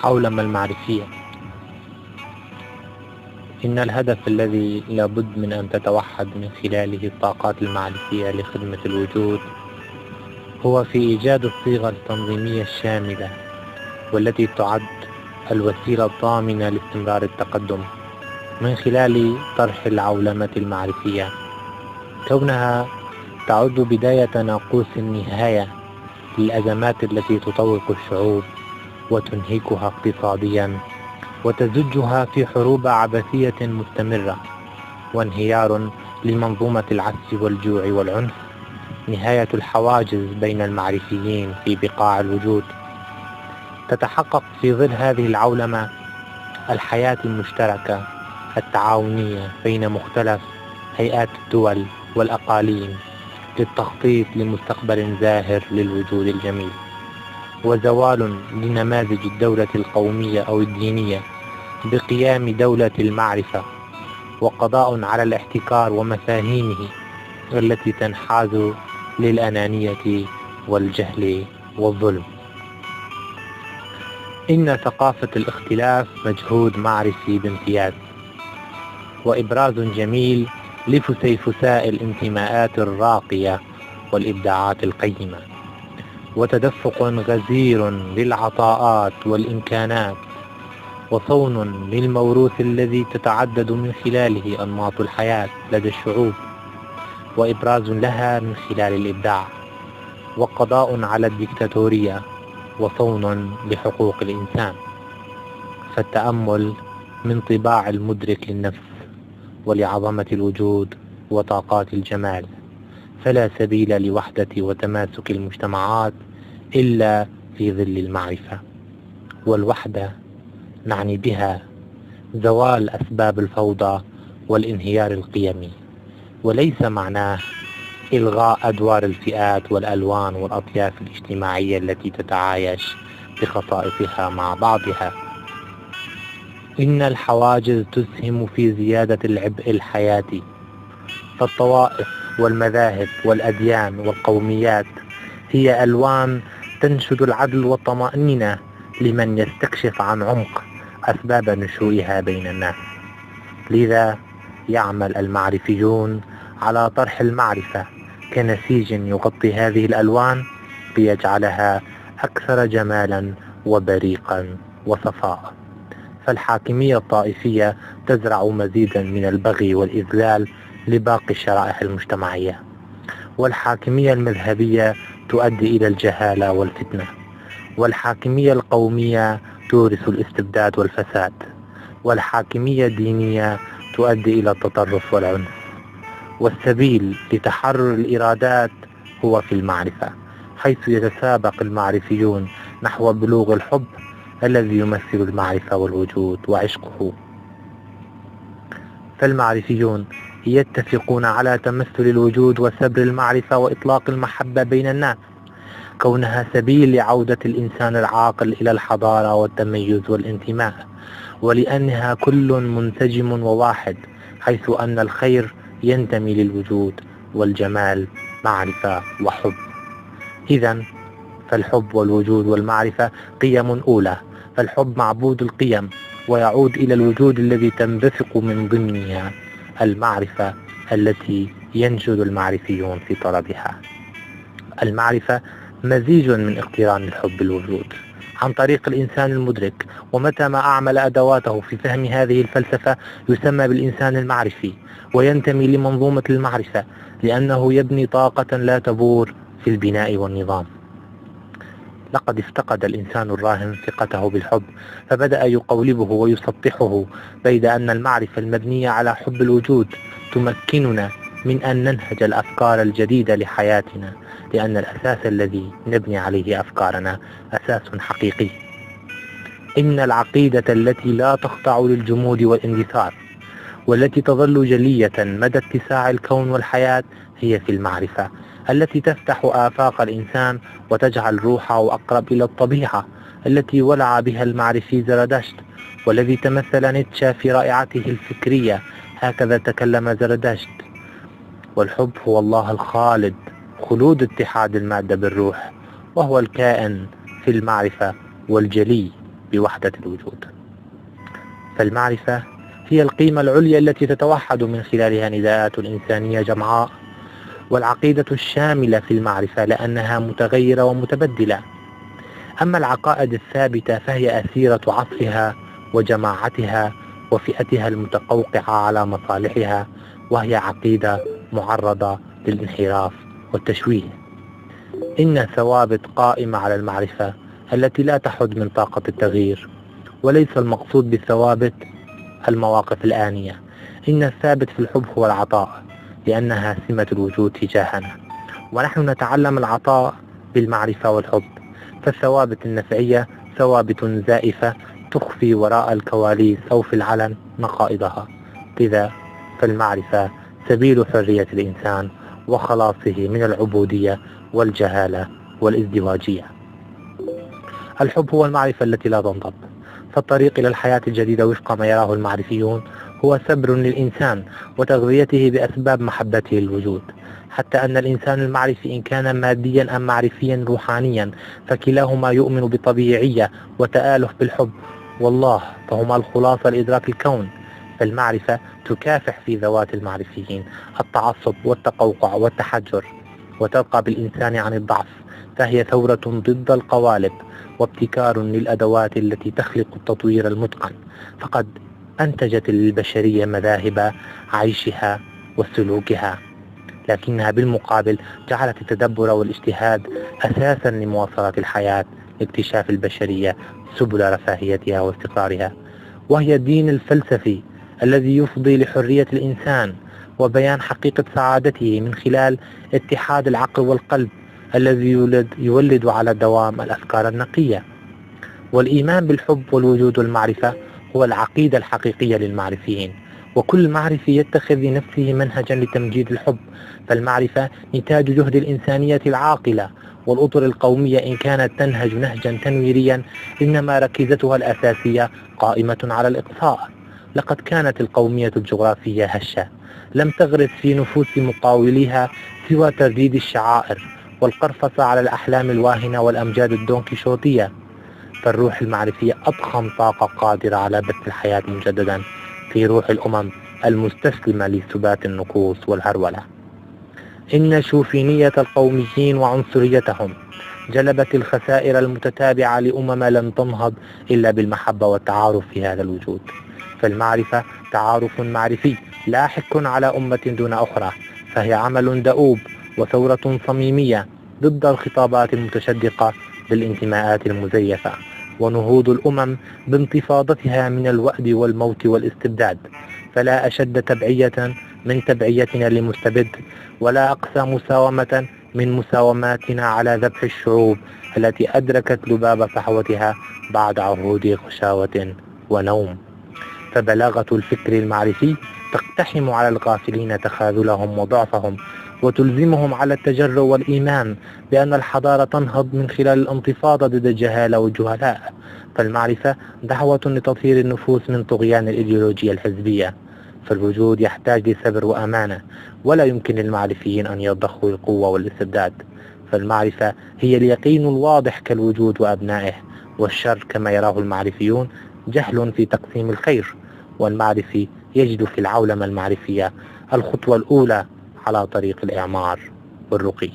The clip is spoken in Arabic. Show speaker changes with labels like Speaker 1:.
Speaker 1: العولمة المعرفية. إن الهدف الذي لابد من أن تتوحد من خلاله الطاقات المعرفية لخدمة الوجود هو في إيجاد الصيغة التنظيمية الشاملة، والتي تعد الوسيلة الضامنة لاستمرار التقدم من خلال طرح العولمة المعرفية، كونها تعد بداية ناقوس النهاية للأزمات التي تطوق الشعوب وتنهكها اقتصاديا وتزجها في حروب عبثية مستمرة، وانهيار لمنظومة العسف والجوع والعنف، نهاية الحواجز بين المعرفيين في بقاع الوجود. تتحقق في ظل هذه العولمة الحياة المشتركة التعاونية بين مختلف هيئات الدول والأقاليم للتخطيط لمستقبل زاهر للوجود الجميل، وزوال لنماذج الدولة القومية أو الدينية بقيام دولة المعرفة، وقضاء على الاحتكار ومفاهيمه التي تنحاز للأنانية والجهل والظلم. إن ثقافة الاختلاف مجهود معرفي بامتياز، وإبراز جميل لفسيفساء الانتماءات الراقية والإبداعات القيمة، وتدفق غزير للعطاءات والإمكانات، وصون للموروث الذي تتعدد من خلاله أنماط الحياة لدى الشعوب، وإبراز لها من خلال الإبداع، وقضاء على الديكتاتورية، وصون لحقوق الإنسان. فالتأمل من طباع المدرك للنفس ولعظمة الوجود وطاقات الجمال، فلا سبيل لوحدة وتماسك المجتمعات إلا في ظل المعرفة. والوحدة نعني بها زوال أسباب الفوضى والانهيار القيمي، وليس معناه إلغاء أدوار الفئات والألوان والأطياف الاجتماعية التي تتعايش بخصائصها مع بعضها. إن الحواجز تسهم في زيادة العبء الحياتي، فالطوائف والمذاهب والأديان والقوميات هي ألوان تنشد العدل والطمأنينة لمن يستكشف عن عمق أسباب نشوئها بين الناس. لذا يعمل المعرفيون على طرح المعرفة كنسيج يغطي هذه الألوان ليجعلها أكثر جمالا وبريقا وصفاء. فالحاكمية الطائفية تزرع مزيدا من البغي والإذلال لباقي الشرائح المجتمعية، والحاكمية المذهبية تؤدي إلى الجهالة والفتنة، والحاكمية القومية تورث الاستبداد والفساد، والحاكمية الدينية تؤدي إلى التطرف والعنف. والسبيل لتحرر الإرادات هو في المعرفة، حيث يتسابق المعرفيون نحو بلوغ الحب الذي يمثل المعرفة والوجود وعشقه. فالمعرفيون يتفقون على تمثل الوجود وسبر المعرفة وإطلاق المحبة بين الناس، كونها سبيل لعودة الإنسان العاقل إلى الحضارة والتميز والانتماء، ولأنها كل منسجم وواحد، حيث أن الخير ينتمي للوجود والجمال معرفة وحب. إذن فالحب والوجود والمعرفة قيم أولى، فالحب معبود القيم ويعود إلى الوجود الذي تنبثق من ضمنها المعرفة التي ينشد المعرفيون في طلبها. المعرفة مزيج من اقتران الحب بالوجود عن طريق الإنسان المدرك، ومتى ما أعمل أدواته في فهم هذه الفلسفة يسمى بالإنسان المعرفي، وينتمي لمنظومة المعرفة لأنه يبني طاقة لا تبور في البناء والنظام. لقد افتقد الإنسان الراهن ثقته بالحب، فبدأ يقولبه ويسطحه، بيد أن المعرفة المبنية على حب الوجود تمكننا من أن ننهج الأفكار الجديدة لحياتنا، لأن الأساس الذي نبني عليه أفكارنا أساس حقيقي. إن العقيدة التي لا تخضع للجمود والاندثار، والتي تظل جلية مدى اتساع الكون والحياة، هي في المعرفة التي تفتح آفاق الإنسان وتجعل روحه أقرب إلى الطبيعة، التي ولع بها المعرفي زرادشت، والذي تمثل نيتشه في رائعته الفكرية. هكذا تكلم زرادشت: والحب هو الله الخالد، خلود اتحاد المادة بالروح، وهو الكائن في المعرفة والجلي بوحدة الوجود. فالمعرفة هي القيمة العليا التي تتوحد من خلالها نداءات الإنسانية جمعاء، والعقيدة الشاملة في المعرفة لأنها متغيرة ومتبدلة. أما العقائد الثابتة فهي أسيرة عصرها وجماعتها وفئتها المتقوقعة على مصالحها، وهي عقيدة معرضة للانحراف والتشويه. إن ثوابت قائمة على المعرفة التي لا تحد من طاقة التغيير، وليس المقصود بالثوابت المواقف الآنية. إن الثابت في الحب هو العطاء، لأنها سمة الوجود تجاهنا، ونحن نتعلم العطاء بالمعرفة والحب. فالثوابت النفعية ثوابت زائفة تخفي وراء الكواليس أو في العلن نقائضها. لذا فالمعرفة سبيل حرية الإنسان وخلاصه من العبودية والجهالة والازدواجية. الحب هو المعرفة التي لا تنضب. فالطريق إلى الحياة الجديدة وفق ما يراه المعرفيون هو سبر للإنسان وتغذيته بأسباب محبته للوجود، حتى أن الإنسان المعرفي إن كان ماديا أم معرفيا روحانيا فكلاهما يؤمن بطبيعية وتآلف بالحب والله، فهما الخلاصة لإدراك الكون. فالمعرفة تكافح في ذوات المعرفيين التعصب والتقوقع والتحجر، وترقى بالإنسان عن الضعف، فهي ثورة ضد القوالب وابتكار للأدوات التي تخلق التطوير المتقن. فقد أنتجت للبشرية مذاهب عيشها وسلوكها، لكنها بالمقابل جعلت التدبر والاجتهاد أساسا لمواصلة الحياة لاكتشاف البشرية سبل رفاهيتها واستقرارها. وهي الدين الفلسفي الذي يفضي لحرية الإنسان وبيان حقيقة سعادته من خلال اتحاد العقل والقلب الذي يولد على دوام الأفكار النقية. والإيمان بالحب والوجود والمعرفة هو العقيدة الحقيقية للمعرفيين، وكل معرفي يتخذ لنفسه منهجا لتمجيد الحب. فالمعرفة نتاج جهد الإنسانية العاقلة، والأطر القومية إن كانت تنهج نهجا تنويريا إنما ركيزتها الأساسية قائمة على الإقصاء. لقد كانت القومية الجغرافية هشة لم تغرس في نفوس مقاوليها سوى ترديد الشعائر والقرفصة على الأحلام الواهنة والأمجاد الدونكيشوتية. فالروح المعرفية أضخم طاقة قادرة على بث الحياة مجددا في روح الأمم المستسلمة لثبات النقوص والهرولة. إن شوفينية القوميين وعنصريتهم جلبت الخسائر المتتابعة لأمم لم تنهض إلا بالمحبة والتعارف في هذا الوجود. فالمعرفة تعارف معرفي لاحق على أمة دون أخرى، فهي عمل دؤوب وثورة صميمية ضد الخطابات المتشدقة بالانتماءات المزيفة، ونهوض الأمم بانتفاضتها من الوأد والموت والاستبداد. فلا أشد تبعية من تبعيتنا لمستبد، ولا أقسى مساومة من مساوماتنا على ذبح الشعوب التي أدركت لباب صحوتها بعد عهود غشاوة ونوم. فبلاغة الفكر المعرفي تقتحم على الغافلين تخاذلهم وضعفهم، وتلزمهم على التجرؤ والإيمان بأن الحضارة تنهض من خلال الانتفاضة ضد الجهالة والجهلاء. فالمعرفة دعوة لتطهير النفوس من طغيان الإيديولوجيا الحزبية. فالوجود يحتاج لصبر وأمانة، ولا يمكن للمعرفيين أن يضخوا القوة والاستبداد. فالمعرفة هي اليقين الواضح كالوجود وأبنائه، والشر كما يراه المعرفيون جهل في تقسيم الخير. والمعرفي يجد في العولمة المعرفية الخطوة الأولى على طريق الإعمار والرقي.